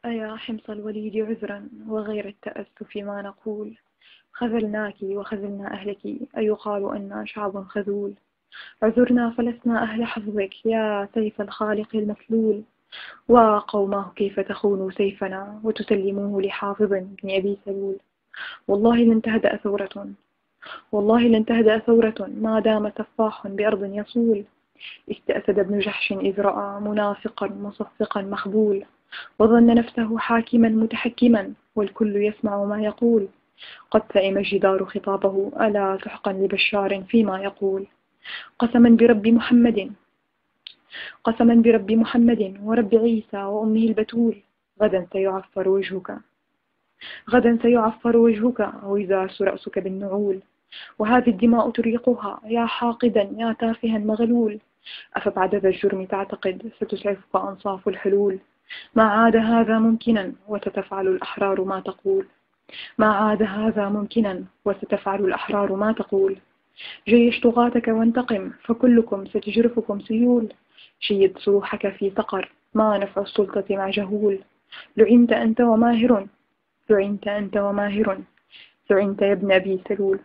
أيا حمص الوليد عذرا وغير التأسف ما نقول. خذلناك وخذلنا أهلك، أيقال أنا شعب خذول. عذرنا فلسنا أهل حظك يا سيف الخالق المسلول. وقوماه كيف تخونوا سيفنا وتسلموه لحافظ بن أبي سلول. والله لن تهدأ ثورة، والله لن تهدأ ثورة ما دام سفاح بأرض يصول. استأسد ابن جحش إذ رأى منافقا مصفقا مخبول، وظن نفسه حاكما متحكما والكل يسمع ما يقول. قد سئم الجدار خطابه ألا سحقا لبشار فيما يقول. قسما برب محمد، قسما برب محمد ورب عيسى وأمه البتول، غدا سيعفر وجهك، غدا سيعفر وجهك ويزاس رأسك بالنعول. وهذه الدماء تريقها يا حاقدا يا تافها مغلول. أفبعد ذا الجرم تعتقد ستسعفك أنصاف الحلول. ما عاد هذا ممكنا وستفعل الأحرار ما تقول. ما عاد هذا ممكنا وستفعل الأحرار ما تقول. جيش طغاتك وانتقم فكلكم ستجرفكم سيول. شيد صروحك في سقر ما نفع السلطة مع جهول. لعنت أنت وماهر، لعنت أنت وماهر، لعنت يا ابن أبي سلول.